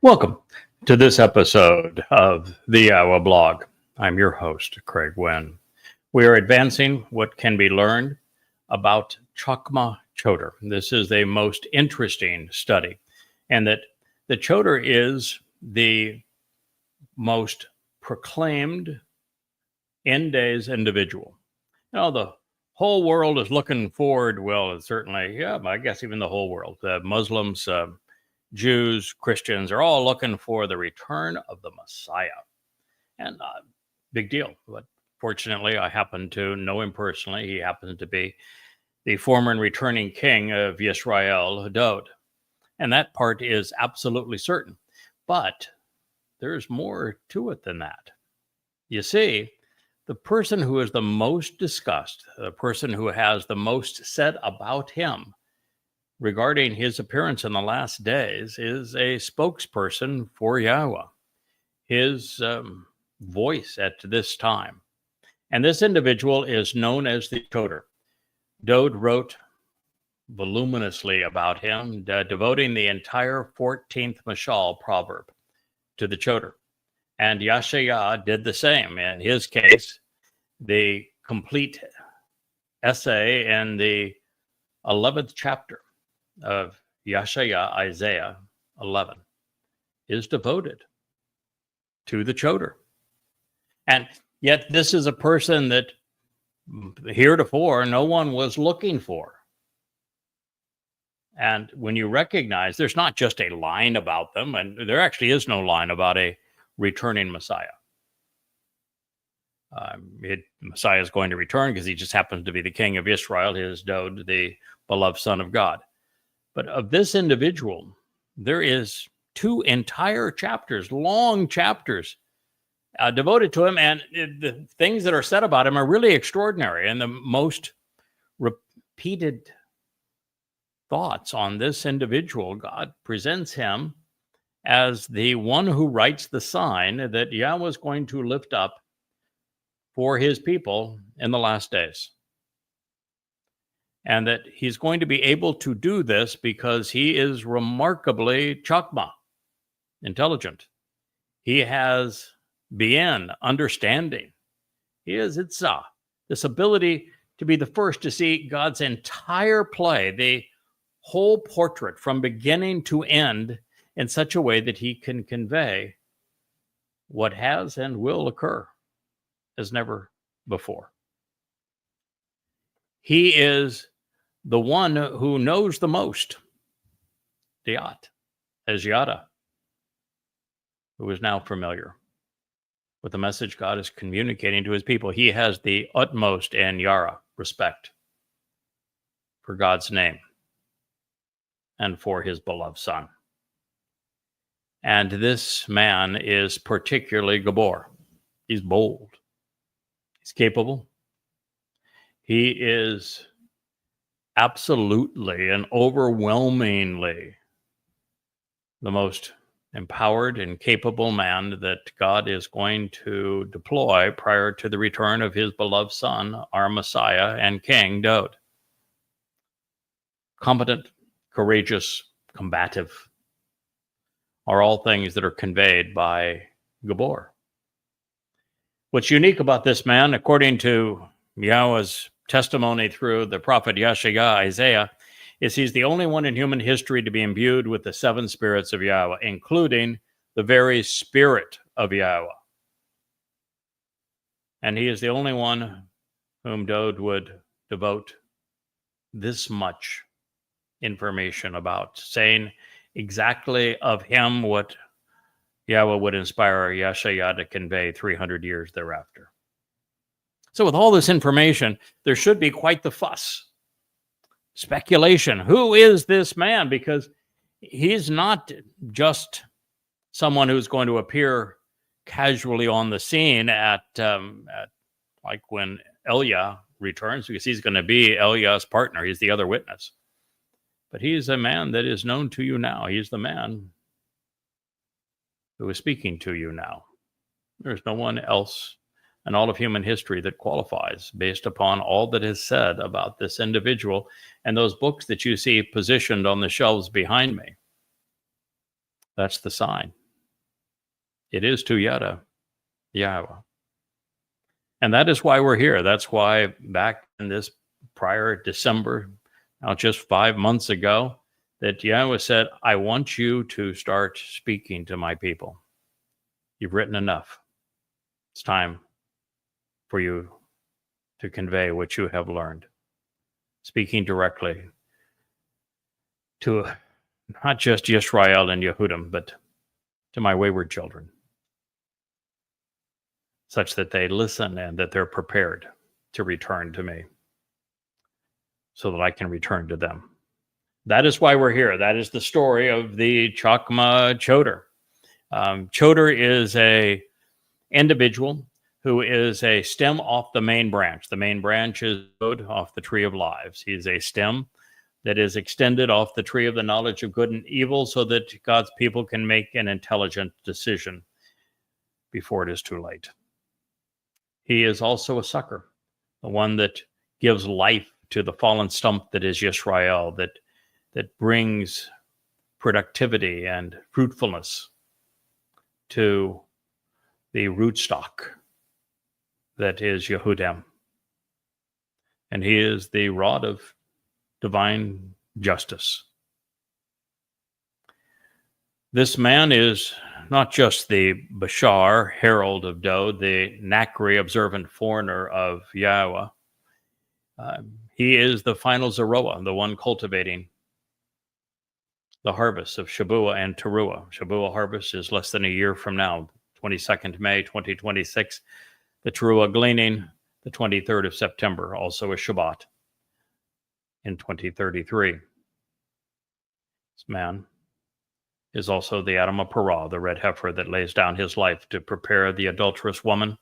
Welcome to this episode of the Iowa Blog. I'm your host, Craig Wynn. We are advancing what can be learned about Chakmah Choter. This is the most interesting study, and that the Choter is the most proclaimed end days individual. The whole world is looking forward. Well, certainly, yeah, I guess even the whole world. Muslims, Jews, Christians are all looking for the return of the Messiah. And big deal. But fortunately, I happen to know him personally. He happens to be the former and returning king of Israel, Daud. And that part is absolutely certain. But there's more to it than that. You see, the person who is the most discussed, the person who has the most said about him regarding his appearance in the last days is a spokesperson for Yahweh, his voice at this time. And this individual is known as the Choter. Daud wrote voluminously about him, devoting the entire 14th Mashal proverb to the Choter. And Yashaya did the same. In his case, the complete essay in the 11th chapter of Yashaya, Isaiah 11, is devoted to the Choter. And yet this is a person that heretofore no one was looking for. And when you recognize there's not just a line about them, and there actually is no line about a returning Messiah. Messiah is going to return because he just happens to be the king of Israel, his Daud, the beloved son of God. But of this individual, there is 2 entire chapters, long chapters, devoted to him. And the things that are said about him are really extraordinary. And the most repeated thoughts on this individual, God presents him as the one who writes the sign that Yahweh is going to lift up for his people in the last days. And that he's going to be able to do this because he is remarkably chakmah, intelligent. He has bien, understanding. He is itzah, this ability to be the first to see God's entire play, the whole portrait from beginning to end, in such a way that he can convey what has and will occur as never before. He is the one who knows the most, Diat, as Yada, who is now familiar with the message God is communicating to his people. He has the utmost and Yara respect for God's name and for his beloved son. And this man is particularly Gabor. He's bold. He's capable. He is absolutely and overwhelmingly the most empowered and capable man that God is going to deploy prior to the return of his beloved son, our Messiah and King, Daud. Competent, courageous, combative are all things that are conveyed by Gabor. What's unique about this man, according to Yahweh's testimony through the prophet Yashaya, Isaiah, is he's the only one in human history to be imbued with the 7 spirits of Yahweh, including the very spirit of Yahweh. And he is the only one whom Daud would devote this much information about, saying exactly of him what Yahweh would inspire Yashaya to convey 300 years thereafter. So with all this information, there should be quite the fuss. Speculation. Who is this man? Because he's not just someone who's going to appear casually on the scene at like when Elia returns, because he's going to be Eliah's partner. He's the other witness. But he is a man that is known to you now. He's the man who is speaking to you now. There's no one else in all of human history that qualifies based upon all that is said about this individual and those books that you see positioned on the shelves behind me. That's the sign. It is to Yada, Yahweh. And that is why we're here. That's why back in this prior December, now just 5 months ago, that Yahweh said, I want you to start speaking to my people. You've written enough. It's time for you to convey what you have learned. Speaking directly to not just Yisrael and Yehudim, but to my wayward children, such that they listen and that they're prepared to return to me so that I can return to them. That is why we're here. That is the story of the Chakmah Choter. Choter is a individual who is a stem off the main branch. The main branch is off the tree of lives. He is a stem that is extended off the tree of the knowledge of good and evil so that God's people can make an intelligent decision before it is too late. He is also a sucker, the one that gives life to the fallen stump that is Yisrael, that brings productivity and fruitfulness to the rootstock that is Yehudim. And he is the rod of divine justice. This man is not just the Bashar, herald of Dod, the Nakri, observant foreigner of Yahweh. He is the final Zeroah, the one cultivating the harvest of Shabuah and Teruah. Shabuah harvest is less than a year from now, 22nd May 2026. The Teruah gleaning, the 23rd of September, also a Shabbat in 2033. This man is also the Adam of Parah, the red heifer that lays down his life to prepare the adulterous woman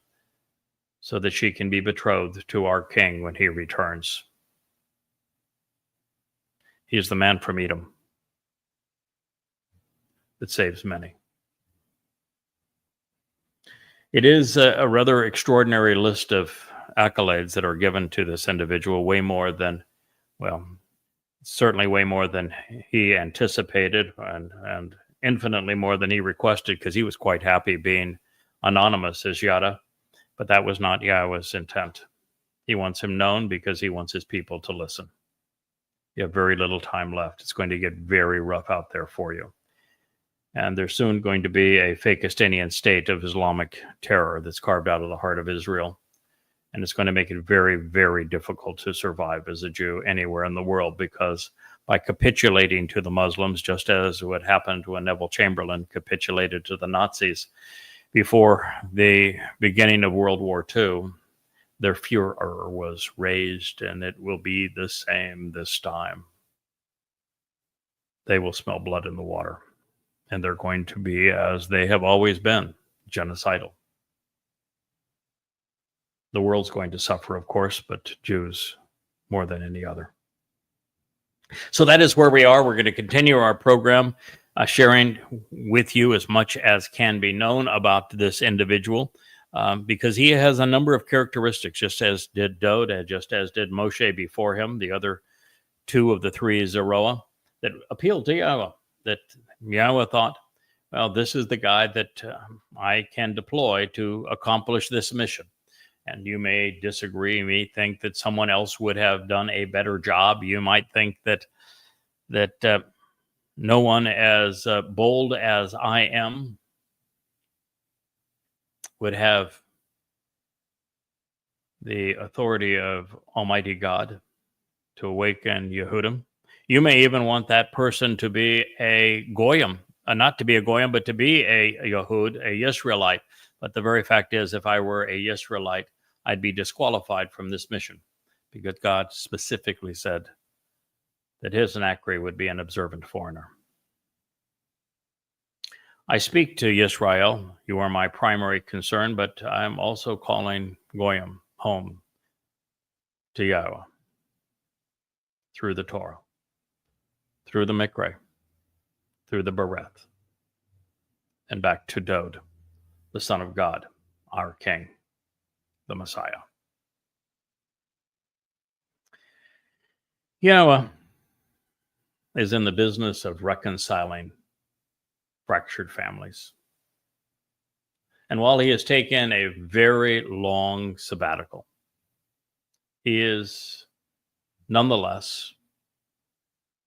so that she can be betrothed to our King when he returns. He is the man from Edom that saves many. It is a rather extraordinary list of accolades that are given to this individual, way more than, well, certainly way more than he anticipated and infinitely more than he requested, because he was quite happy being anonymous as Yada, but that was not Yahweh's intent. He wants him known because he wants his people to listen. You have very little time left. It's going to get very rough out there for you. And there's soon going to be a Fakistanian state of Islamic terror that's carved out of the heart of Israel. And it's going to make it very, very difficult to survive as a Jew anywhere in the world, because by capitulating to the Muslims, just as what happened when Neville Chamberlain capitulated to the Nazis before the beginning of World War II, their furor was raised, and it will be the same this time. They will smell blood in the water, and they're going to be, as they have always been, genocidal. The world's going to suffer, of course, but Jews more than any other. So that is where we are. We're going to continue our program, sharing with you as much as can be known about this individual, because he has a number of characteristics, just as did Dod, just as did Moshe before him, the other two of the three Zeroah, that appealed to Yahweh, that Yahweh thought, well, this is the guy that I can deploy to accomplish this mission. And you may disagree, you may think that someone else would have done a better job. You might think that no one as bold as I am would have the authority of Almighty God to awaken Yehudim. You may even want that person to be a Goyim, not to be a Goyim, but to be a Yehud, a Yisraelite. But the very fact is, if I were a Yisraelite, I'd be disqualified from this mission, because God specifically said that his Nakri would be an observant foreigner. I speak to Yisrael. You are my primary concern, but I'm also calling Goyim home to Yahweh through the Torah, through the Mikra, through the Bereth, and back to Dod, the Son of God, our King, the Messiah. Yahweh is in the business of reconciling fractured families. And while he has taken a very long sabbatical, he is nonetheless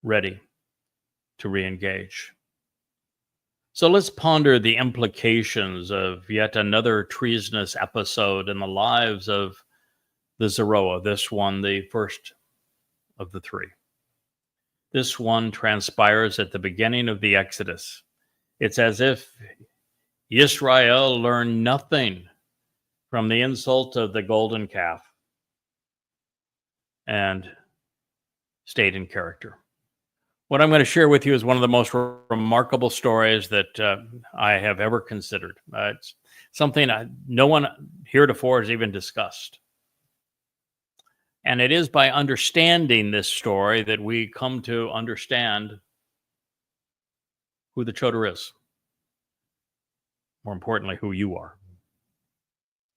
ready to re-engage. So let's ponder the implications of yet another treasonous episode in the lives of the Zeroah, this one, the first of the three. This one transpires at the beginning of the Exodus. It's as if Israel learned nothing from the insult of the golden calf and stayed in character. What I'm going to share with you is one of the most remarkable stories that I have ever considered. It's something no one heretofore has even discussed. And it is by understanding this story that we come to understand who the Choter is. More importantly, who you are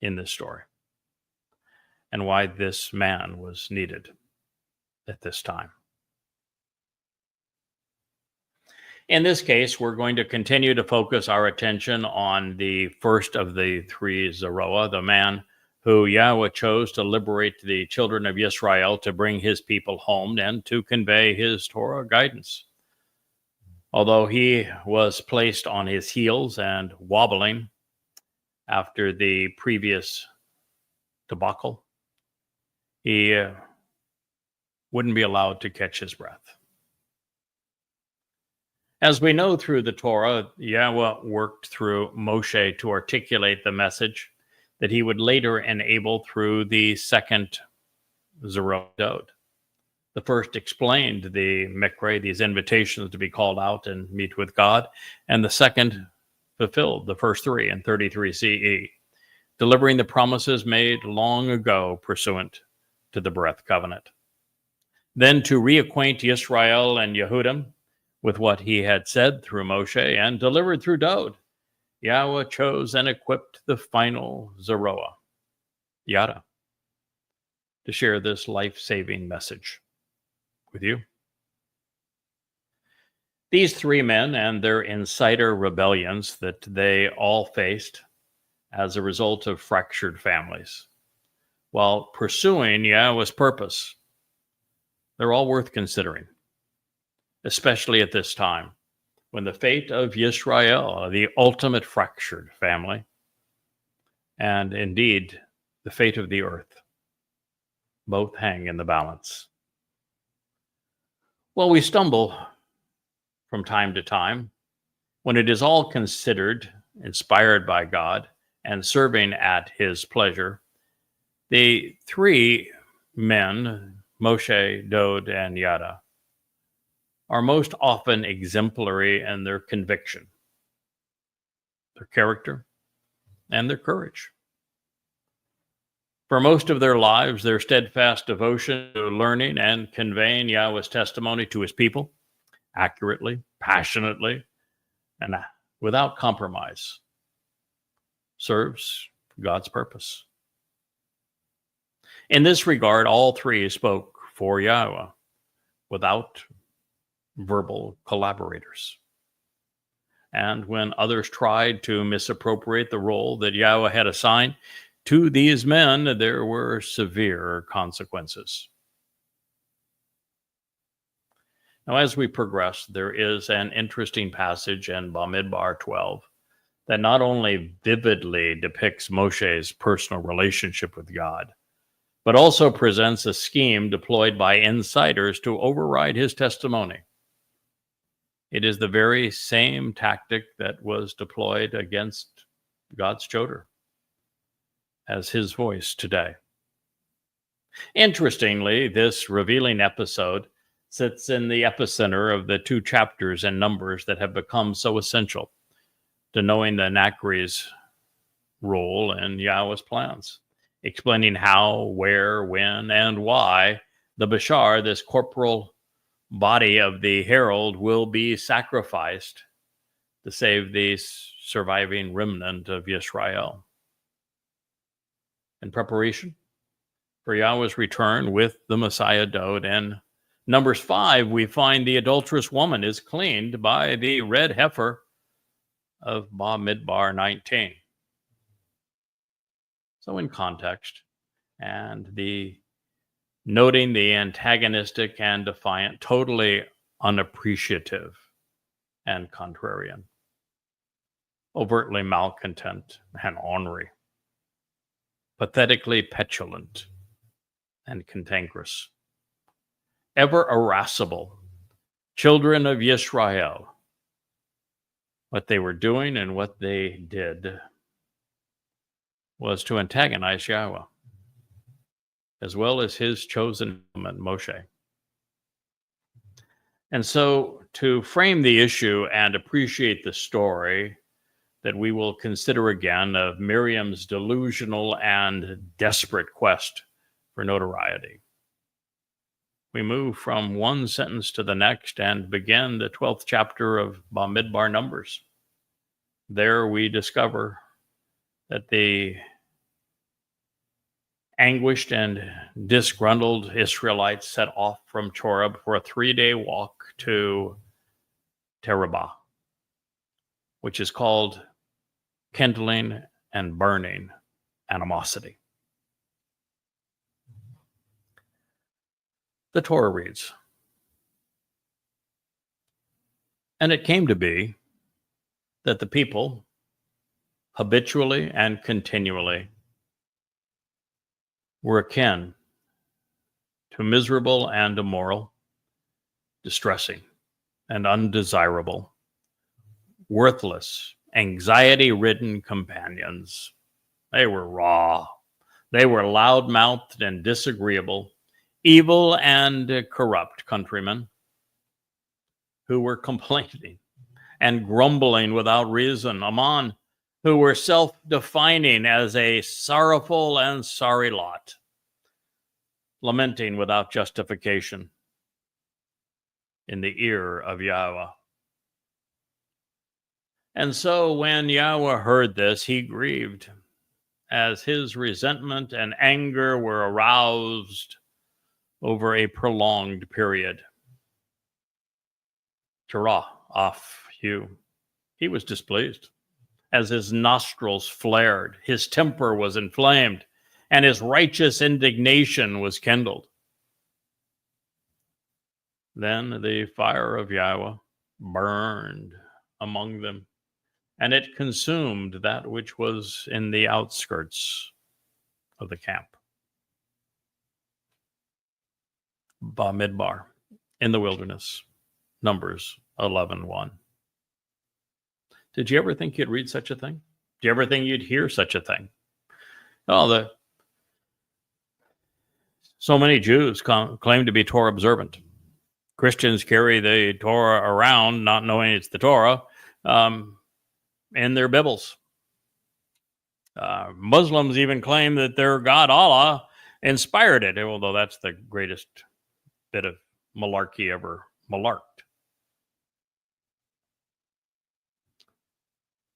in this story. And why this man was needed at this time. In this case, we're going to continue to focus our attention on the first of the three Zeroah, the man who Yahweh chose to liberate the children of Israel, to bring his people home and to convey his Torah guidance. Although he was placed on his heels and wobbling after the previous debacle, he wouldn't be allowed to catch his breath. As we know through the Torah, Yahweh worked through Moshe to articulate the message that he would later enable through the second Zeroah Dod. The first explained the Mikra, these invitations to be called out and meet with God, and the second fulfilled the first three in 33 CE, delivering the promises made long ago pursuant to the Berith covenant. Then to reacquaint Israel and Yehudim with what he had said through Moshe and delivered through Dod, Yahweh chose and equipped the final Zeroah, Yada, to share this life-saving message with you. These three men and their insider rebellions that they all faced as a result of fractured families, while pursuing Yahweh's purpose, they're all worth considering, especially at this time, when the fate of Yisrael, the ultimate fractured family, and indeed the fate of the earth, both hang in the balance. Well, we stumble from time to time when it is all considered, inspired by God, and serving at his pleasure. The three men, Moshe, Dod, and Yada, are most often exemplary in their conviction, their character, and their courage. For most of their lives, their steadfast devotion to learning and conveying Yahweh's testimony to his people accurately, passionately, and without compromise serves God's purpose. In this regard, all three spoke for Yahweh without verbal collaborators. And when others tried to misappropriate the role that Yahweh had assigned to these men, there were severe consequences. Now, as we progress, there is an interesting passage in Bamidbar 12 that not only vividly depicts Moshe's personal relationship with God, but also presents a scheme deployed by insiders to override his testimony. It is the very same tactic that was deployed against God's Choter as his voice today. Interestingly, this revealing episode sits in the epicenter of the two chapters in Numbers that have become so essential to knowing the Nakri's role in Yahweh's plans, explaining how, where, when, and why the Bashar, this corporal body of the herald, will be sacrificed to save the surviving remnant of Yisrael. In preparation for Yahweh's return with the Messiah Dod, in Numbers 5, we find the adulterous woman is cleaned by the red heifer of Bamidbar 19. So in context, and the noting the antagonistic and defiant, totally unappreciative and contrarian, overtly malcontent and ornery, pathetically petulant and cantankerous, ever irascible, children of Yisrael. What they were doing and what they did was to antagonize Yahweh, as well as his chosen man, Moshe. And so, to frame the issue and appreciate the story that we will consider again of Miriam's delusional and desperate quest for notoriety, we move from one sentence to the next and begin the 12th chapter of Bamidbar Numbers. There we discover that the anguished and disgruntled Israelites set off from Choreb for a 3-day walk to Terabah, which is called kindling and burning animosity. The Torah reads, "And it came to be that the people habitually and continually were akin to miserable and immoral, distressing and undesirable, worthless, anxiety-ridden companions. They were raw. They were loud-mouthed and disagreeable, evil and corrupt countrymen who were complaining and grumbling without reason, Ammon, who were self-defining as a sorrowful and sorry lot, lamenting without justification in the ear of Yahweh. And so when Yahweh heard this, he grieved, as his resentment and anger were aroused over a prolonged period. Terah, off Hugh, he was displeased, as his nostrils flared, his temper was inflamed, and his righteous indignation was kindled. Then the fire of Yahweh burned among them, and it consumed that which was in the outskirts of the camp." Bamidbar, in the wilderness, Numbers 11:1. Did you ever think you'd read such a thing? Did you ever think you'd hear such a thing? Oh, so many Jews claim to be Torah observant. Christians carry the Torah around, not knowing it's the Torah, in their Bibles. Muslims even claim that their God Allah inspired it, although that's the greatest bit of malarkey ever malarked.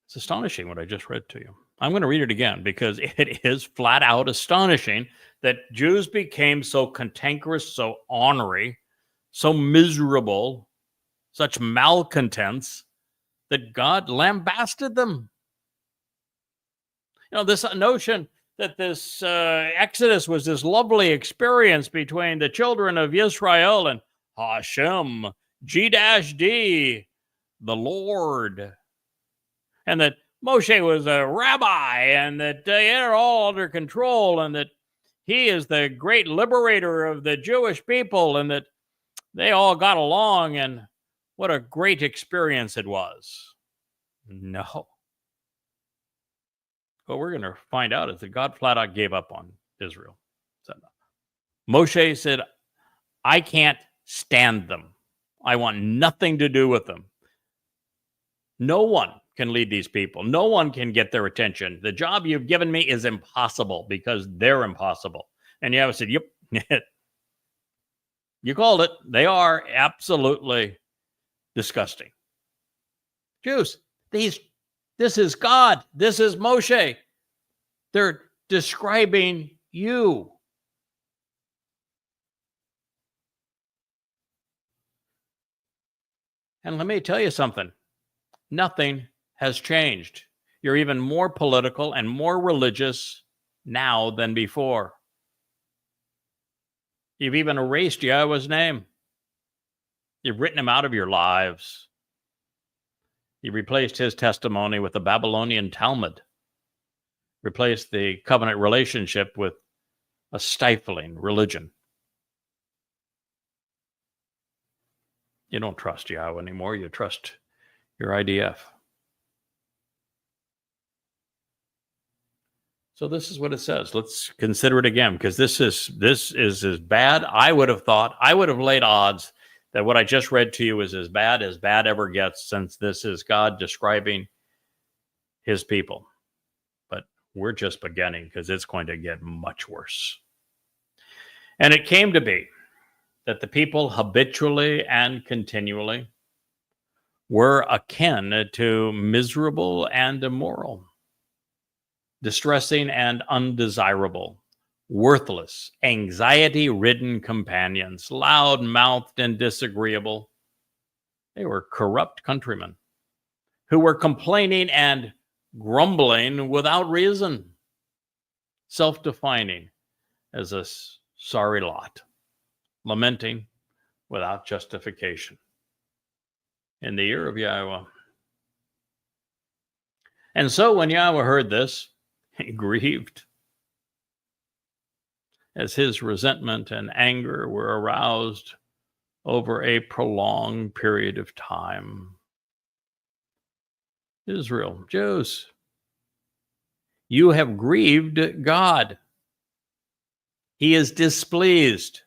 It's astonishing what I just read to you. I'm going to read it again because it is flat out astonishing that Jews became so cantankerous, so ornery, so miserable, such malcontents, that God lambasted them. You know, this notion that this Exodus was this lovely experience between the children of Israel and Hashem, G-D, the Lord, and that Moshe was a rabbi, and that they had it all under control, and that he is the great liberator of the Jewish people, and that they all got along, and what a great experience it was. No. What we're going to find out is that God flat out gave up on Israel. Moshe said, I can't stand them. I want nothing to do with them. No one can lead these people. No one can get their attention. The job you've given me is impossible because they're impossible. And Yahweh said, yep, you called it. They are absolutely disgusting. Jews, this is God. This is Moshe. They're describing you. And let me tell you something. Nothing has changed. You're even more political and more religious now than before. You've even erased Yahweh's name. You've written him out of your lives. You replaced his testimony with the Babylonian Talmud. Replaced the covenant relationship with a stifling religion. You don't trust Yahweh anymore. You trust your IDF. So this is what it says. Let's consider it again, because this is as bad. I would have laid odds that what I just read to you is as bad ever gets, since this is God describing his people. But we're just beginning, because it's going to get much worse. And it came to be that the people habitually and continually were akin to miserable and immoral, distressing and undesirable, worthless, anxiety-ridden companions, loud-mouthed and disagreeable. They were corrupt countrymen who were complaining and grumbling without reason, self-defining as a sorry lot, lamenting without justification. In the year of Yahweh. And so when Yahweh heard this, he grieved, as his resentment and anger were aroused over a prolonged period of time. Israel, Jews, you have grieved God. He is displeased.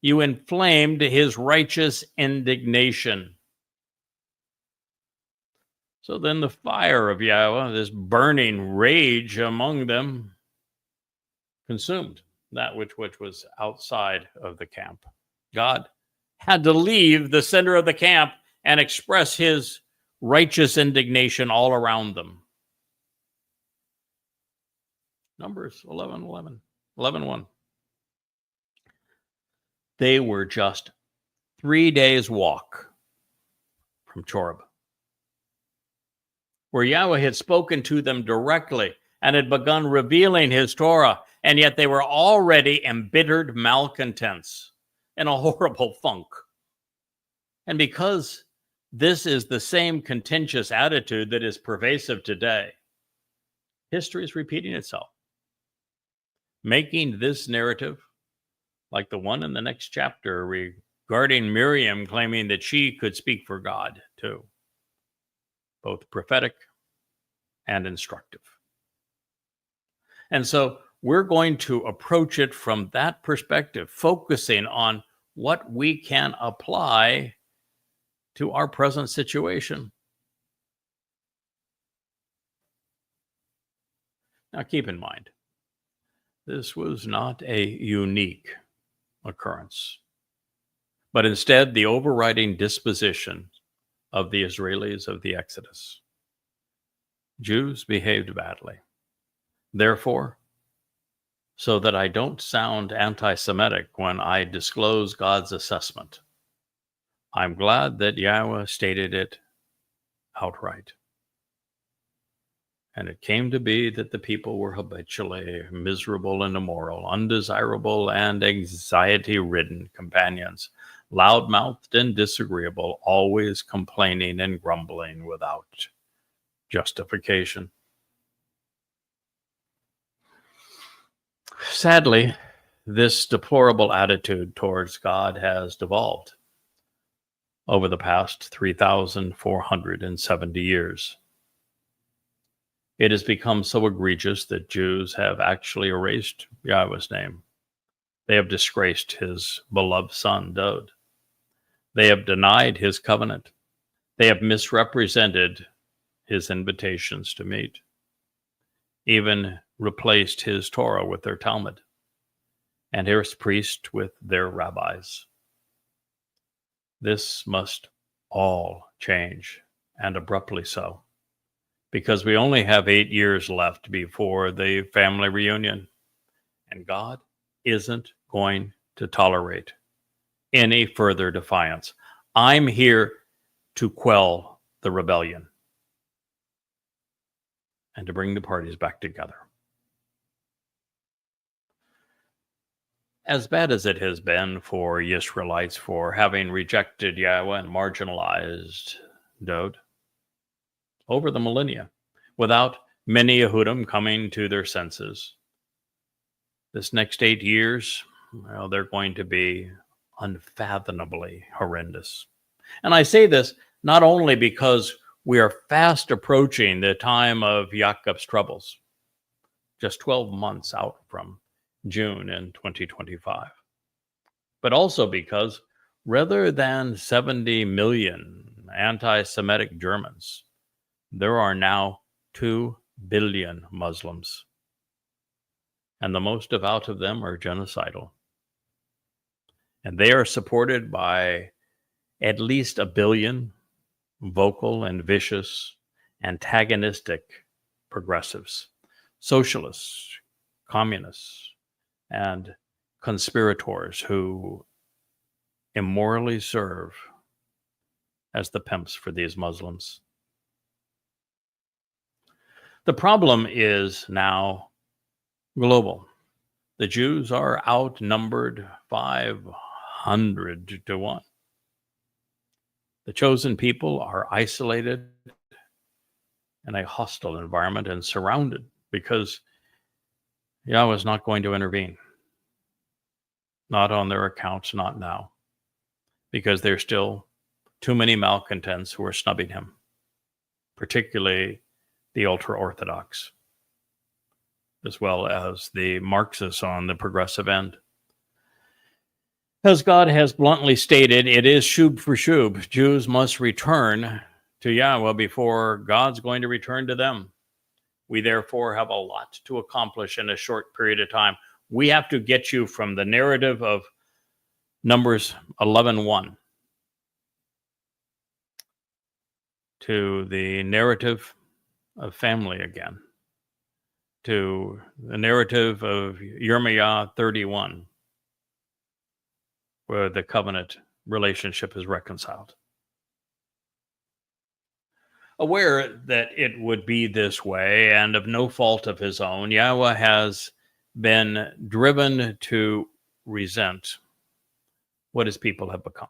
You inflamed his righteous indignation. So then the fire of Yahweh, this burning rage among them, consumed that which was outside of the camp. God had to leave the center of the camp and express his righteous indignation all around them. Numbers 11:1. They were just 3 days' walk from Choreb, where Yahweh had spoken to them directly and had begun revealing his Torah, and yet they were already embittered malcontents in a horrible funk. And because this is the same contentious attitude that is pervasive today, history is repeating itself, making this narrative like the one in the next chapter regarding Miriam claiming that she could speak for God too, both prophetic and instructive. And so we're going to approach it from that perspective, focusing on what we can apply to our present situation. Now keep in mind, this was not a unique occurrence, but instead the overriding disposition of the Israelis of the Exodus. Jews behaved badly. Therefore, so that I don't sound anti-Semitic when I disclose God's assessment, I'm glad that Yahweh stated it outright. And it came to be that the people were habitually miserable and immoral, undesirable and anxiety-ridden companions, loud-mouthed and disagreeable, always complaining and grumbling without justification. Sadly, this deplorable attitude towards God has devolved over the past 3,470 years. It has become so egregious that Jews have actually erased Yahweh's name. They have disgraced his beloved son, Dod. They have denied his covenant. They have misrepresented his invitations to meet, even replaced his Torah with their Talmud, and his priests with their rabbis. This must all change, and abruptly so, because we only have 8 years left before the family reunion, and God isn't going to tolerate any further defiance. I'm here to quell the rebellion. and to bring the parties back together. As bad as it has been for Israelites for having rejected Yahweh and marginalized Dod over the millennia, without many Yehudim coming to their senses, this next 8 years, well, they're going to be unfathomably horrendous. And I say this not only because we are fast approaching the time of Jacob's troubles, just 12 months out from June in 2025, but also because rather than 70 million anti-Semitic Germans, there are now 2 billion Muslims, and the most devout of them are genocidal. And they are supported by at least 1 billion vocal and vicious, antagonistic progressives, socialists, communists, and conspirators who immorally serve as the pimps for these Muslims. The problem is now global. The Jews are outnumbered 500 to 1. The chosen people are isolated in a hostile environment and surrounded because Yahweh is not going to intervene. Not on their accounts, not now. Because there's still too many malcontents who are snubbing him, particularly the ultra-Orthodox, as well as the Marxists on the progressive end. As God has bluntly stated, it is shub for shub. Jews must return to Yahweh before God's going to return to them. We therefore have a lot to accomplish in a short period of time. We have to get you from the narrative of Numbers 11:1 to the narrative of family again, to the narrative of Jeremiah 31, where the covenant relationship is reconciled. Aware that it would be this way and of no fault of his own, Yahweh has been driven to resent what his people have become.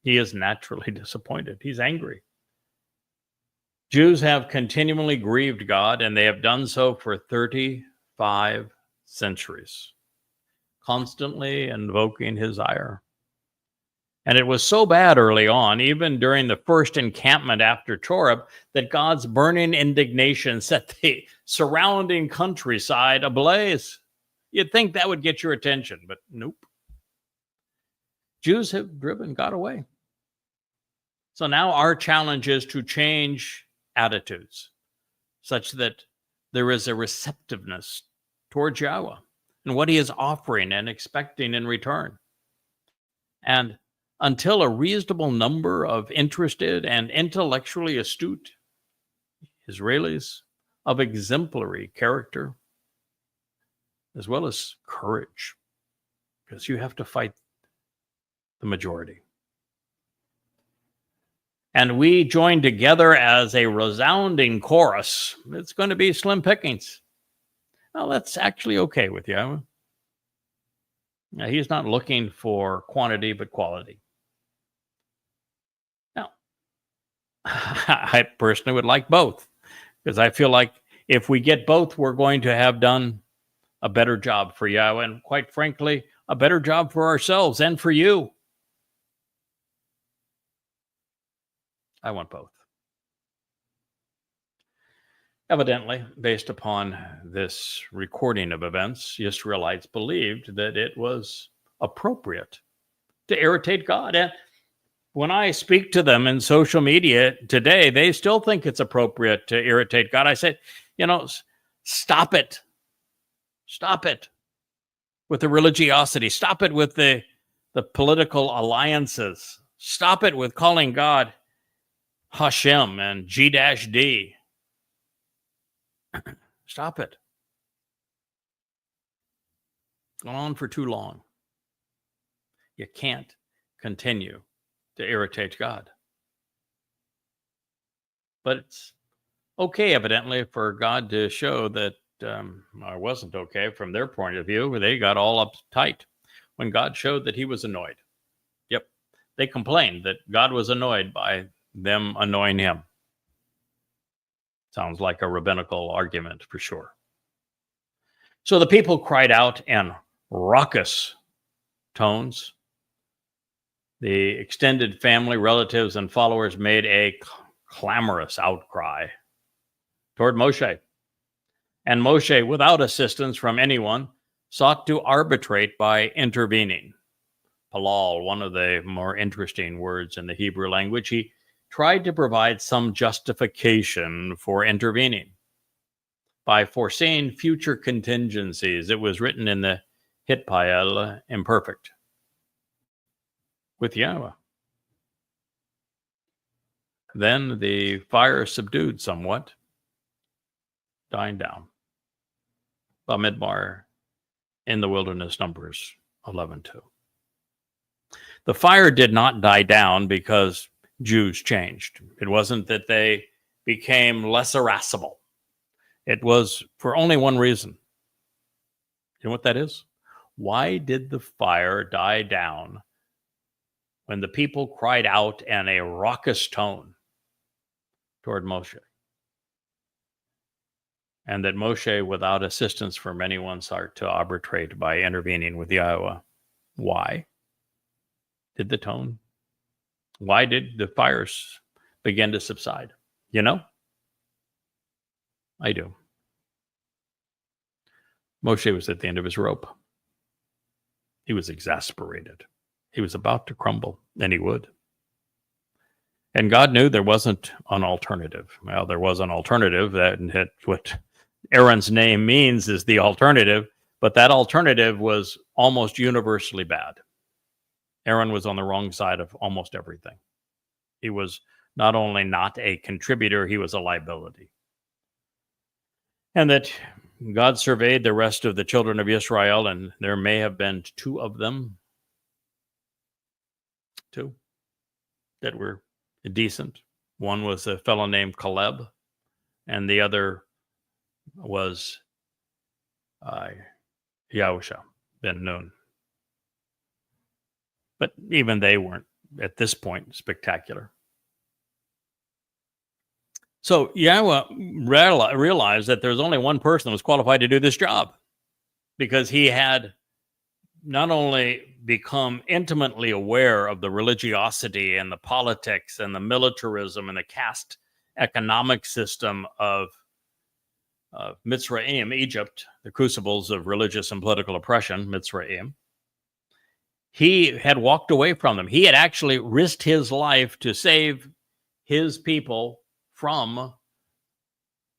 He is naturally disappointed. He's angry. Jews have continually grieved God, and they have done so for 35 centuries, constantly invoking his ire. And it was so bad early on, even during the first encampment after Choreb, that God's burning indignation set the surrounding countryside ablaze. You'd think that would get your attention, but nope. Jews have driven God away. So now our challenge is to change attitudes such that there is a receptiveness towards Yahweh and what he is offering and expecting in return. And until a reasonable number of interested and intellectually astute Israelis of exemplary character, as well as courage, because you have to fight the majority. And we join together as a resounding chorus, it's going to be slim pickings. Well, that's actually okay with Yahweh. Now, he's not looking for quantity, but quality. Now, I personally would like both, because I feel like if we get both, we're going to have done a better job for Yahweh, and quite frankly, a better job for ourselves and for you. I want both. Evidently, based upon this recording of events, Israelites believed that it was appropriate to irritate God. And when I speak to them in social media today, they still think it's appropriate to irritate God. I said, stop it. Stop it with the religiosity. Stop it with the political alliances. Stop it with calling God Hashem and G-D. Stop it. It's gone on for too long. You can't continue to irritate God. But it's okay, evidently, for God to show that I wasn't okay from their point of view. They got all uptight when God showed that he was annoyed. Yep. They complained that God was annoyed by them annoying him. Sounds like a rabbinical argument for sure. So the people cried out in raucous tones. The extended family, relatives, and followers made a clamorous outcry toward Moshe. And Moshe, without assistance from anyone, sought to arbitrate by intervening. Palal, one of the more interesting words in the Hebrew language, he tried to provide some justification for intervening by foreseeing future contingencies. It was written in the Hitpael imperfect with Yahweh. Then the fire subdued somewhat, dying down. Bamidbar in the wilderness, Numbers 11:2. The fire did not die down because Jews changed. It wasn't that they became less irascible. It was for only one reason. You know what that is? Why did the fire die down when the people cried out in a raucous tone toward Moshe? And that Moshe, without assistance from anyone, sought to arbitrate by intervening with Yahweh. Why did why did the fires begin to subside? You know? I do. Moshe was at the end of his rope. He was exasperated. He was about to crumble, and he would. And God knew there wasn't an alternative. Well, there was an alternative. That what Aaron's name means is the alternative, but that alternative was almost universally bad. Aaron was on the wrong side of almost everything. He was not only not a contributor, he was a liability. And that God surveyed the rest of the children of Israel, and there may have been two of them, that were decent. One was a fellow named Caleb, and the other was Yahusha ben Nun. But even they weren't, at this point, spectacular. So Yahweh realized that there's only one person that was qualified to do this job, because he had not only become intimately aware of the religiosity and the politics and the militarism and the caste economic system of Mitzrayim, Egypt, the crucibles of religious and political oppression, Mitzrayim. He had walked away from them. He had actually risked his life to save his people from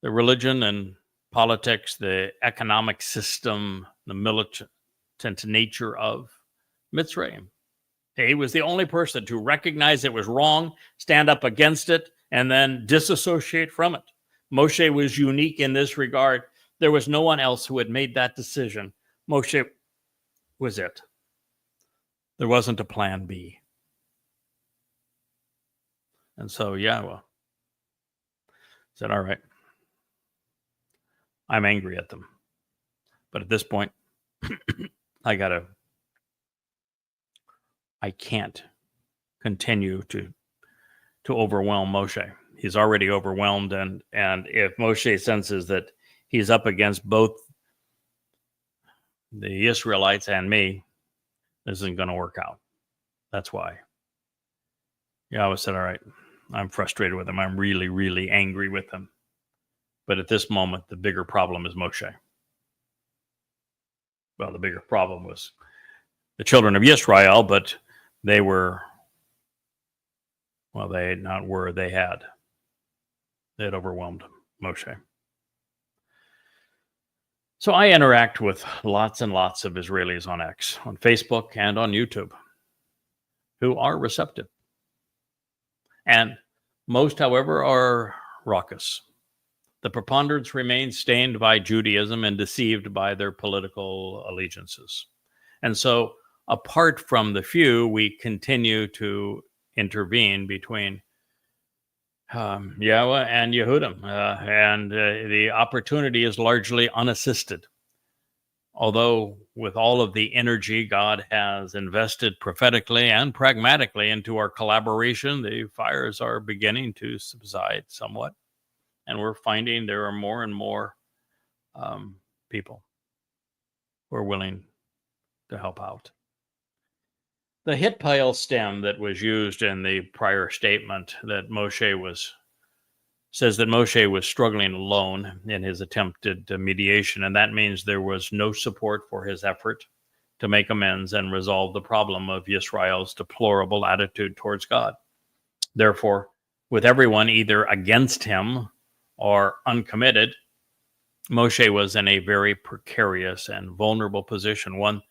the religion and politics, the economic system, the militant nature of Mitzrayim. He was the only person to recognize it was wrong, stand up against it, and then disassociate from it. Moshe was unique in this regard. There was no one else who had made that decision. Moshe was it. There wasn't a plan B. And so Yahweh said, all right, I'm angry at them. But at this point, I can't continue to overwhelm Moshe. He's already overwhelmed, and if Moshe senses that he's up against both the Israelites and me, this isn't going to work out. That's why Yahweh said, all right, I'm frustrated with him. I'm really, really angry with him. But at this moment, the bigger problem is Moshe. Well, the bigger problem was the children of Israel, but they were, well, they had overwhelmed Moshe. So I interact with lots and lots of Israelis on X, on Facebook, and on YouTube, who are receptive. And most, however, are raucous. The preponderance remains stained by Judaism and deceived by their political allegiances. And so, apart from the few, we continue to intervene between Yahweh and Yehudim, and the opportunity is largely unassisted. Although, with all of the energy God has invested prophetically and pragmatically into our collaboration, the fires are beginning to subside somewhat. And we're finding there are more and more people who are willing to help out. The Hitpael stem that was used in the prior statement that says that Moshe was struggling alone in his attempted mediation, and that means there was no support for his effort to make amends and resolve the problem of Yisrael's deplorable attitude towards God. Therefore, with everyone either against him or uncommitted, Moshe was in a very precarious and vulnerable position, one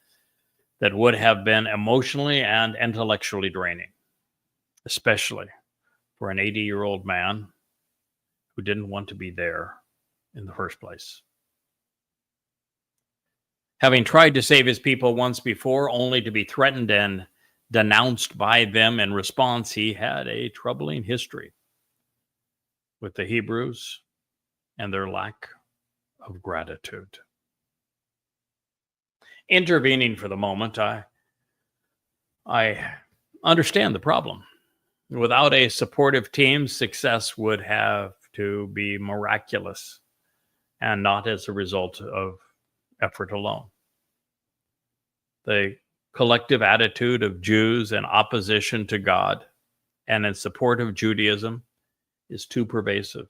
that would have been emotionally and intellectually draining, especially for an 80-year-old man who didn't want to be there in the first place. Having tried to save his people once before, only to be threatened and denounced by them in response, he had a troubling history with the Hebrews and their lack of gratitude. Intervening for the moment, I understand the problem. Without a supportive team, success would have to be miraculous and not as a result of effort alone. The collective attitude of Jews in opposition to God and in support of Judaism is too pervasive.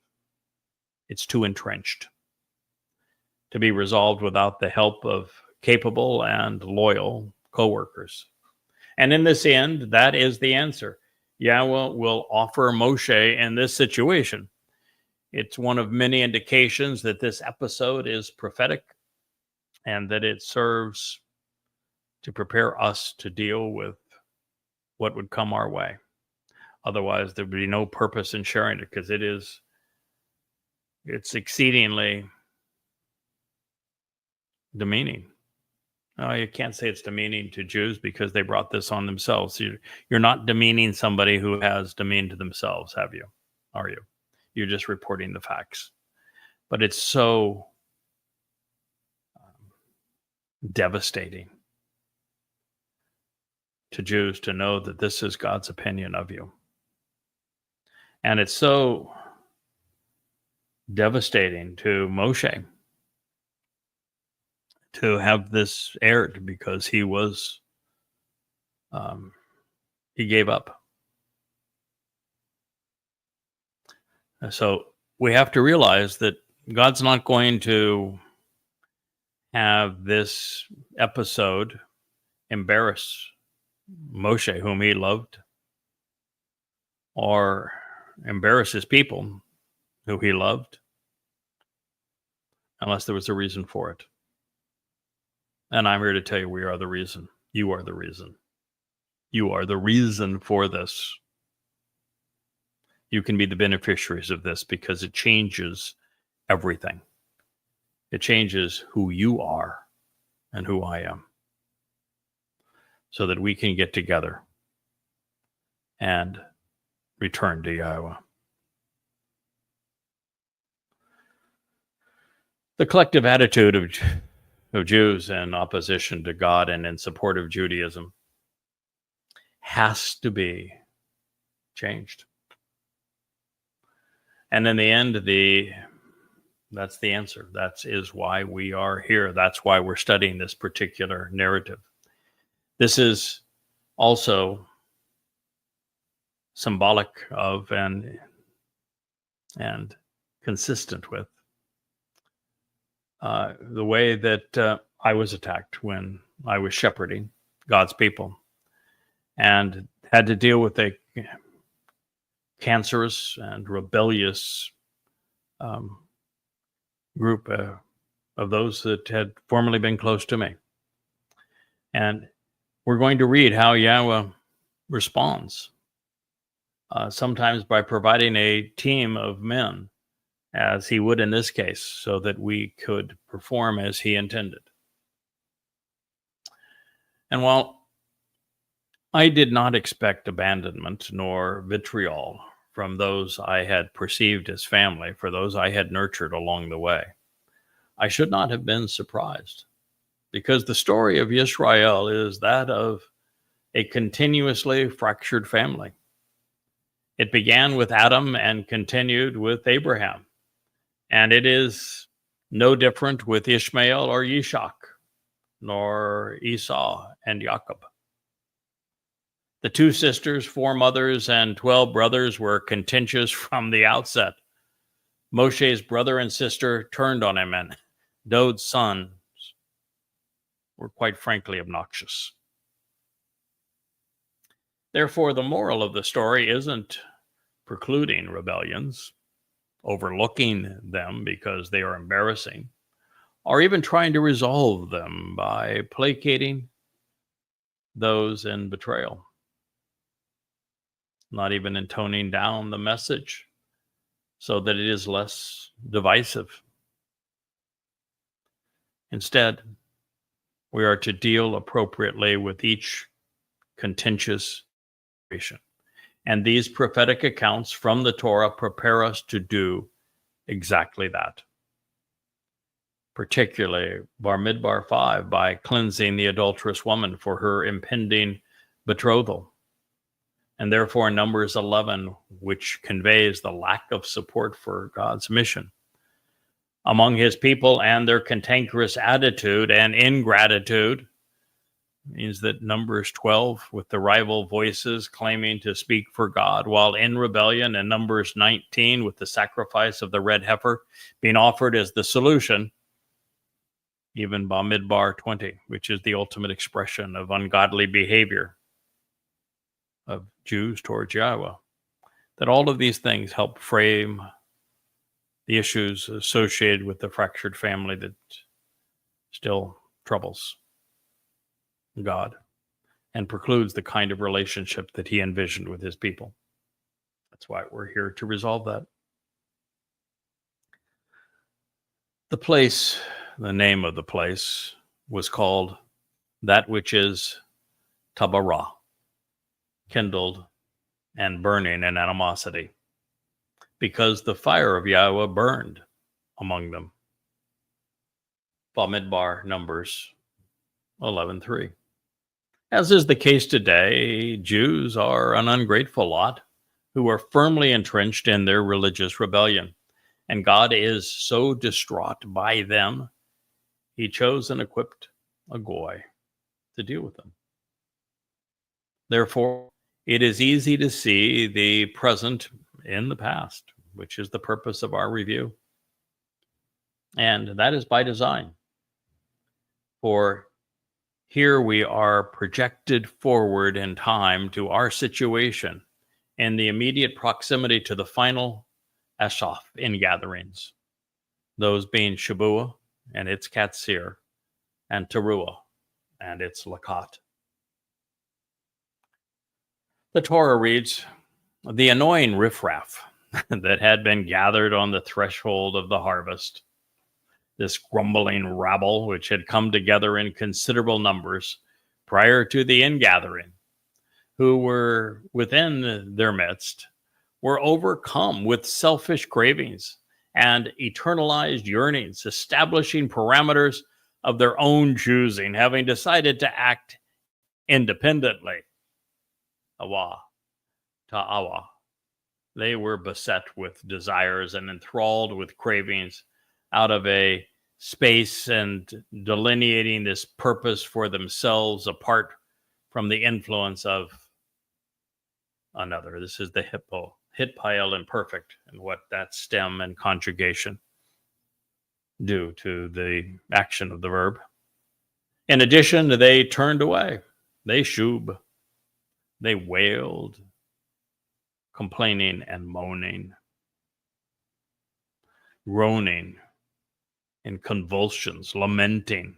It's too entrenched to be resolved without the help of capable and loyal co-workers. And in this end, that is the answer. Yahweh will offer Moshe in this situation. It's one of many indications that this episode is prophetic and that it serves to prepare us to deal with what would come our way. Otherwise, there would be no purpose in sharing it, because it's exceedingly demeaning. No, you can't say it's demeaning to Jews because they brought this on themselves. You're not demeaning somebody who has demeaned themselves, have you? Are you? You're just reporting the facts. But it's so devastating to Jews to know that this is God's opinion of you. And it's so devastating to Moshe to have this aired, because he gave up. So we have to realize that God's not going to have this episode embarrass Moshe, whom he loved, or embarrass his people who he loved, unless there was a reason for it. And I'm here to tell you, we are the reason. You are the reason. You are the reason for this. You can be the beneficiaries of this, because it changes everything. It changes who you are and who I am, so that we can get together and return to Yahweh. The collective attitude of Jews in opposition to God and in support of Judaism has to be changed. And in the end, that's the answer. That is why we are here. That's why we're studying this particular narrative. This is also symbolic of and consistent with the way that I was attacked when I was shepherding God's people and had to deal with a cancerous and rebellious group of those that had formerly been close to me. And we're going to read how Yahweh responds, sometimes by providing a team of men, as he would in this case, so that we could perform as he intended. And while I did not expect abandonment nor vitriol from those I had perceived as family, for those I had nurtured along the way, I should not have been surprised, because the story of Israel is that of a continuously fractured family. It began with Adam and continued with Abraham, and it is no different with Ishmael or Yishak, nor Esau and Jacob. The two sisters, 4 mothers, and 12 brothers were contentious from the outset. Moshe's brother and sister turned on him, and Dod's sons were quite frankly obnoxious. Therefore, the moral of the story isn't precluding rebellions, overlooking them because they are embarrassing, or even trying to resolve them by placating those in betrayal. Not even intoning down the message so that it is less divisive. Instead, we are to deal appropriately with each contentious situation. And these prophetic accounts from the Torah prepare us to do exactly that. Particularly Bamidbar 5, by cleansing the adulterous woman for her impending betrothal. And therefore Numbers 11, which conveys the lack of support for God's mission among his people and their cantankerous attitude and ingratitude, means that Numbers 12, with the rival voices claiming to speak for God while in rebellion, and Numbers 19, with the sacrifice of the red heifer being offered as the solution, even Bamidbar 20, which is the ultimate expression of ungodly behavior of Jews towards Yahweh, that all of these things help frame the issues associated with the fractured family that still troubles God and precludes the kind of relationship that he envisioned with his people. That's why we're here to resolve that. The name of the place was called that which is Tabarah, kindled and burning in animosity, because the fire of Yahweh burned among them. Bamidbar, Numbers 11:3. As is the case today, Jews are an ungrateful lot who are firmly entrenched in their religious rebellion, and God is so distraught by them, he chose and equipped a goy to deal with them. Therefore, it is easy to see the present in the past, which is the purpose of our review. And that is by design. For here we are projected forward in time to our situation in the immediate proximity to the final Ashaf ingatherings, those being Shabuah and its Katsir, and Teruah and its Lakat. The Torah reads, the annoying riffraff that had been gathered on the threshold of the harvest, this grumbling rabble which had come together in considerable numbers prior to the ingathering, who were within their midst, were overcome with selfish cravings and eternalized yearnings, establishing parameters of their own choosing, having decided to act independently. Awa, ta'awa. They were beset with desires and enthralled with cravings out of a space and delineating this purpose for themselves apart from the influence of another. This is the hitpael imperfect, and what that stem and conjugation do to the action of the verb. In addition, they turned away. They shub. They wailed, complaining and moaning, groaning in convulsions, lamenting.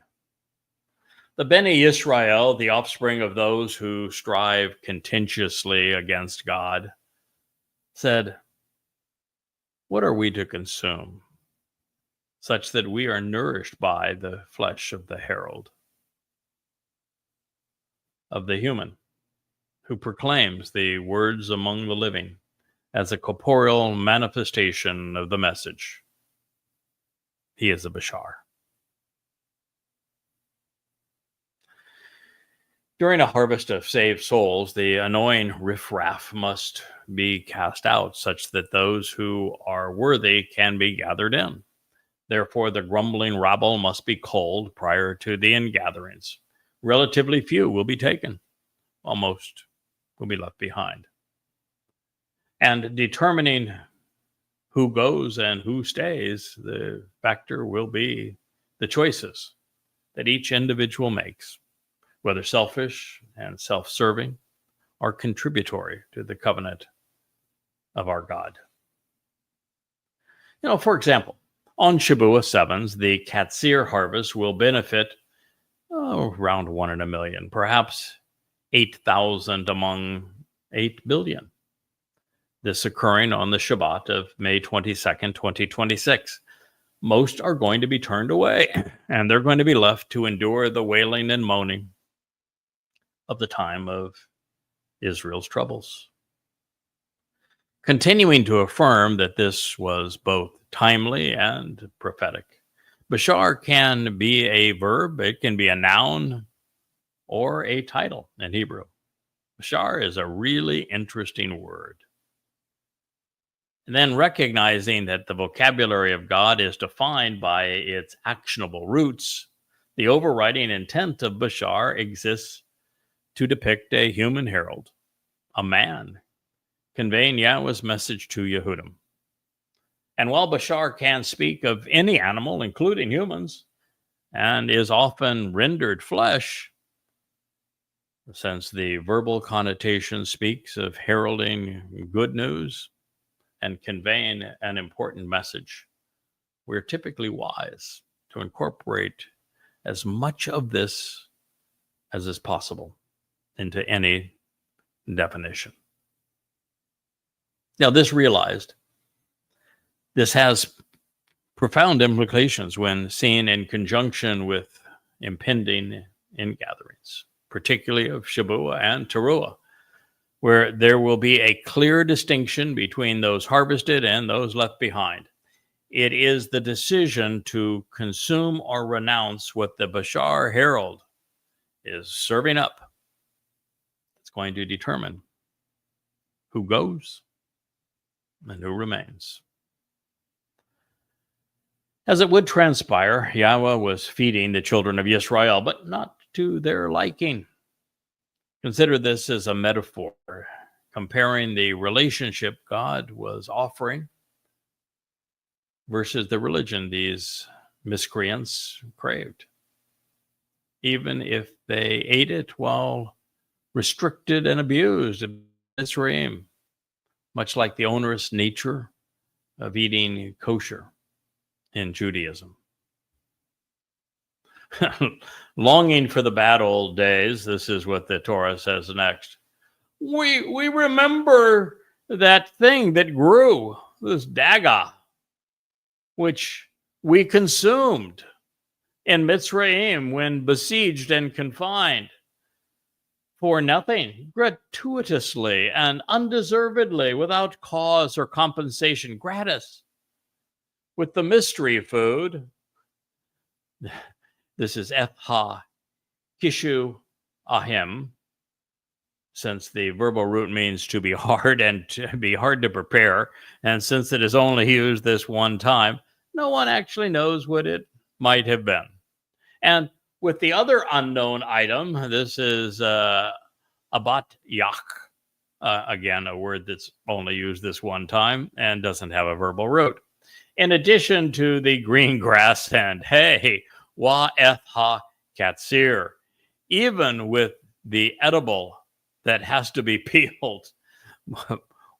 The Beni Israel, the offspring of those who strive contentiously against God, said, what are we to consume, such that we are nourished by the flesh of the herald, of the human, who proclaims the words among the living, as a corporeal manifestation of the message. He is a Bashar. During a harvest of saved souls, the annoying riffraff must be cast out, such that those who are worthy can be gathered in. Therefore, the grumbling rabble must be culled prior to the ingatherings. Relatively few will be taken, while most will be left behind. And determining who goes and who stays, the factor will be the choices that each individual makes, whether selfish and self-serving or contributory to the covenant of our God. For example, on Shabuah Sevens, the Katsir harvest will benefit around 1 in a million, perhaps 8,000 among 8 billion. This occurring on the Shabbat of May 22nd, 2026. Most are going to be turned away, and they're going to be left to endure the wailing and moaning of the time of Israel's troubles. Continuing to affirm that this was both timely and prophetic. Bashar can be a verb, it can be a noun, or a title in Hebrew. Bashar is a really interesting word. And then recognizing that the vocabulary of God is defined by its actionable roots, the overriding intent of Bashar exists to depict a human herald, a man, conveying Yahweh's message to Yehudim. And while Bashar can speak of any animal, including humans, and is often rendered flesh, since the verbal connotation speaks of heralding good news and conveying an important message, we're typically wise to incorporate as much of this as is possible into any definition. Now, this has profound implications when seen in conjunction with impending ingatherings, particularly of Shabuah and Teruah, where there will be a clear distinction between those harvested and those left behind. It is the decision to consume or renounce what the Bashar herald is serving up that's going to determine who goes and who remains. As it would transpire, Yahweh was feeding the children of Israel, but not to their liking. Consider this as a metaphor, comparing the relationship God was offering versus the religion these miscreants craved, even if they ate it while restricted and abused in Israel, much like the onerous nature of eating kosher in Judaism. Longing for the bad old days, this is what the Torah says next. We remember that thing that grew, this daga, which we consumed in Mitzrayim when besieged and confined for nothing, gratuitously and undeservedly, without cause or compensation, gratis, with the mystery food. This is eth-ha kishu ahim, since the verbal root means to be hard and to be hard to prepare. And since it is only used this one time, no one actually knows what it might have been. And with the other unknown item, this is abat yak, again, a word that's only used this one time and doesn't have a verbal root. In addition to the green grass and hay, wa eth ha katsir, even with the edible that has to be peeled,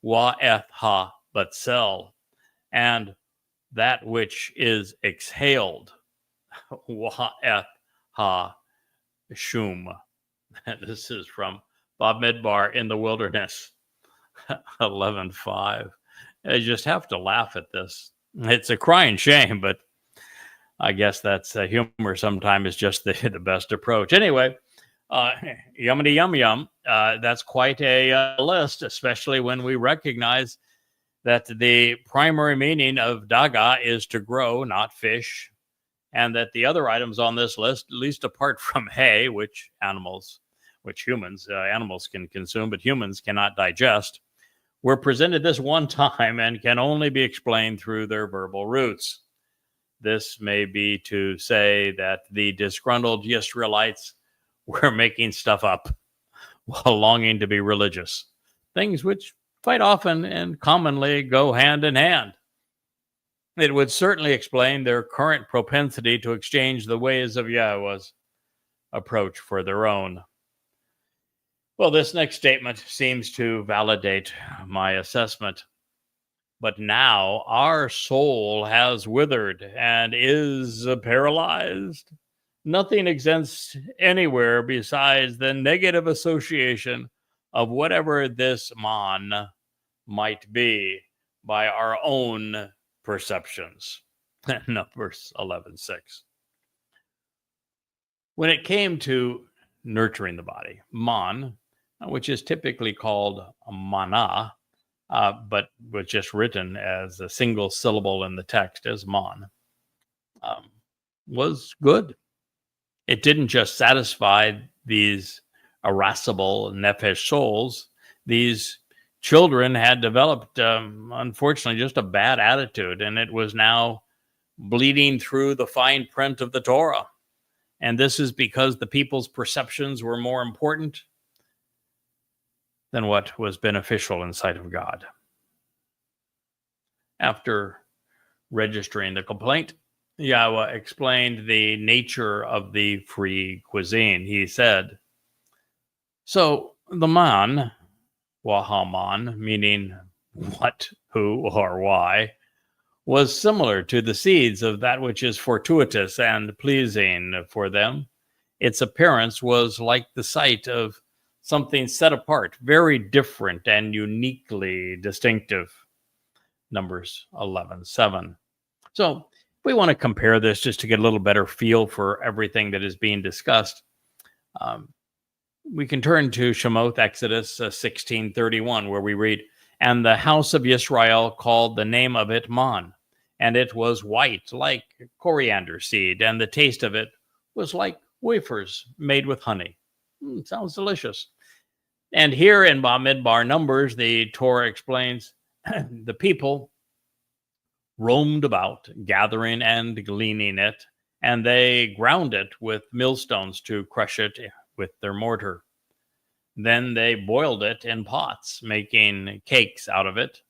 wa eth ha batzel, and that which is exhaled, wa eth ha shum. This is from Bamidbar in the Wilderness, 11:5. I just have to laugh at this. It's a crying shame, but I guess that's humor sometimes is just the best approach. Anyway, yummity yum yum. That's quite a list, especially when we recognize that the primary meaning of daga is to grow, not fish, and that the other items on this list, at least apart from hay, which animals can consume, but humans cannot digest, were presented this one time and can only be explained through their verbal roots. This may be to say that the disgruntled Israelites were making stuff up while longing to be religious, things which quite often and commonly go hand in hand. It would certainly explain their current propensity to exchange the ways of Yahweh's approach for their own. Well, this next statement seems to validate my assessment. But now our soul has withered and is paralyzed. Nothing exists anywhere besides the negative association of whatever this man might be by our own perceptions. Numbers 11:6. When it came to nurturing the body, man, which is typically called mana, but was just written as a single syllable in the text as man, was good. It didn't just satisfy these irascible nefesh souls. These children had developed, unfortunately, just a bad attitude, and it was now bleeding through the fine print of the Torah. And this is because the people's perceptions were more important than what was beneficial in sight of God. After registering the complaint, Yahweh explained the nature of the free cuisine. He said, so the man, wahaman, meaning what, who, or why, was similar to the seeds of that which is fortuitous and pleasing for them. Its appearance was like the sight of something set apart, very different and uniquely distinctive. Numbers 11:7. So if we want to compare this just to get a little better feel for everything that is being discussed, we can turn to Shemot, Exodus 16:31, where we read, and the house of Israel called the name of it Man, and it was white like coriander seed, and the taste of it was like wafers made with honey. Sounds delicious. And here in Bamidbar Numbers, the Torah explains the people roamed about, gathering and gleaning it, and they ground it with millstones to crush it with their mortar. Then they boiled it in pots, making cakes out of it.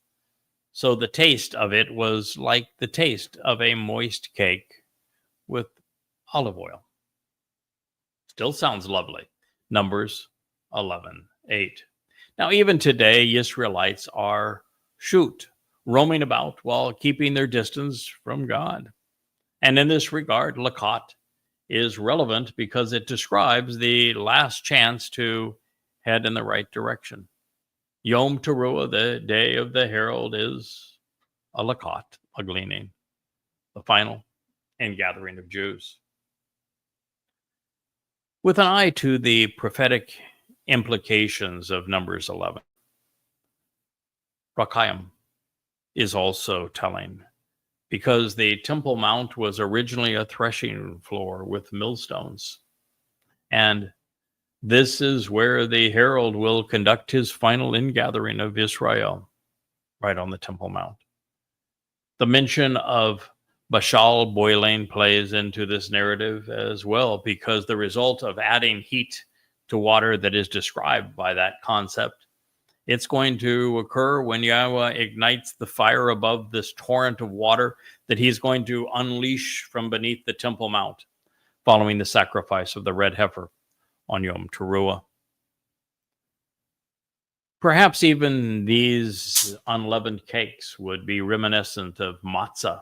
So the taste of it was like the taste of a moist cake with olive oil. Still sounds lovely. Numbers 11:8. Now, even today, Israelites are roaming about while keeping their distance from God. And in this regard, Lakot is relevant because it describes the last chance to head in the right direction. Yom Teruah, the day of the herald, is a Lakot, a gleaning, the final ingathering of Jews. With an eye to the prophetic implications of Numbers 11, Rakayim is also telling, because the Temple Mount was originally a threshing floor with millstones. And this is where the herald will conduct his final ingathering of Israel, right on the Temple Mount. The mention of Bashal boiling plays into this narrative as well, because the result of adding heat to water that is described by that concept, it's going to occur when Yahweh ignites the fire above this torrent of water that he's going to unleash from beneath the Temple Mount, following the sacrifice of the red heifer on Yom Teruah. Perhaps even these unleavened cakes would be reminiscent of matzah,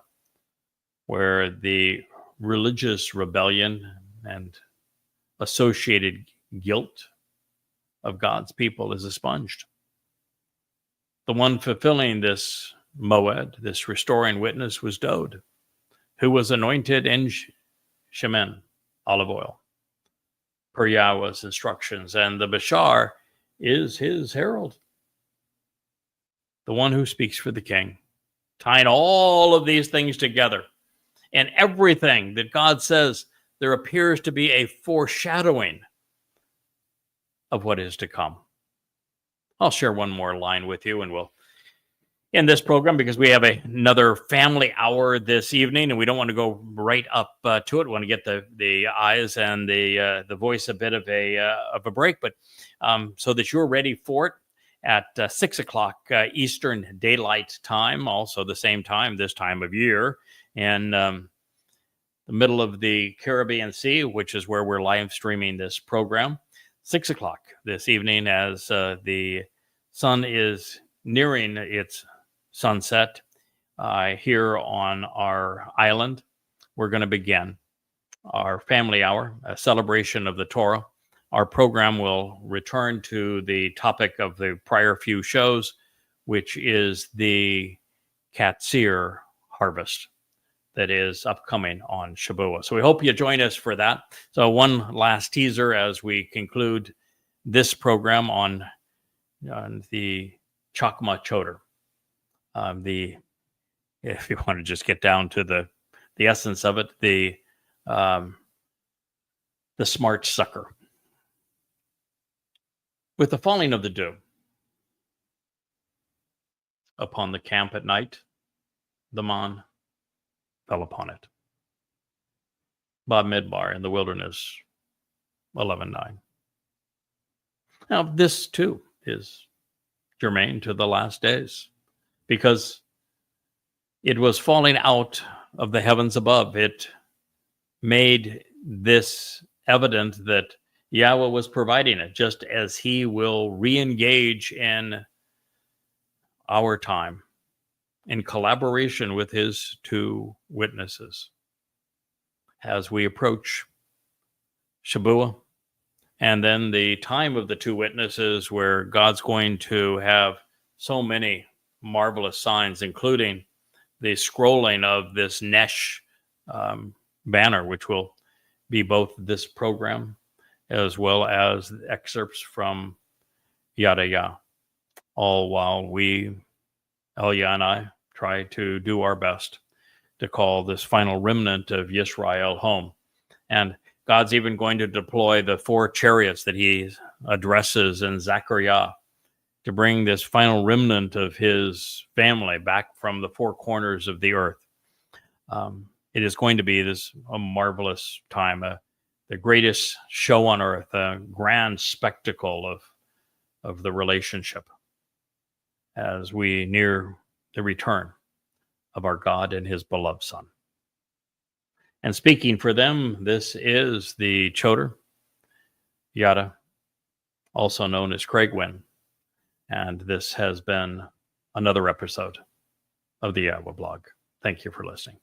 where the religious rebellion and associated guilt of God's people is expunged. The one fulfilling this moed, this restoring witness, was Dod, who was anointed in shemen, olive oil, per Yahweh's instructions, and the Bashar is his herald. the one who speaks for the king, tying all of these things together. And everything that God says, there appears to be a foreshadowing of what is to come. I'll share one more line with you, and we'll end this program because we have another family hour this evening, and we don't want to go right up to it. We want to get the eyes and the voice a bit of a break, but so that you're ready for it at 6 o'clock Eastern Daylight Time, also the same time this time of year, and the middle of the Caribbean Sea, which is where we're live streaming this program. 6 o'clock this evening as the sun is nearing its sunset here on our island. We're going to begin our family hour, a celebration of the Torah. Our program will return to the topic of the prior few shows, which is the Katsir harvest that is upcoming on Shabuah. So we hope you join us for that. So one last teaser as we conclude this program on the Chakmah Choter. If you want to just get down to the essence of it, the smart sucker. With the falling of the dew upon the camp at night, the man fell upon it. Bob Midbar in the Wilderness, 11:9. Now, this too is germane to the last days because it was falling out of the heavens above. It made this evident that Yahweh was providing it, just as he will re-engage in our time in collaboration with his two witnesses as we approach Shabuah, and then the time of the two witnesses where God's going to have so many marvelous signs, including the scrolling of this Nesh banner, which will be both this program as well as excerpts from Yada Yah, all while we, Elia and I, try to do our best to call this final remnant of Yisrael home. And God's even going to deploy the 4 chariots that he addresses in Zechariah to bring this final remnant of his family back from the 4 corners of the earth. It is going to be a marvelous time, the greatest show on earth, a grand spectacle of the relationship as we near the return of our God and his beloved Son. And speaking for them, this is the Choter, Yada, also known as Craig Wynn. And this has been another episode of the Yahweh blog. Thank you for listening.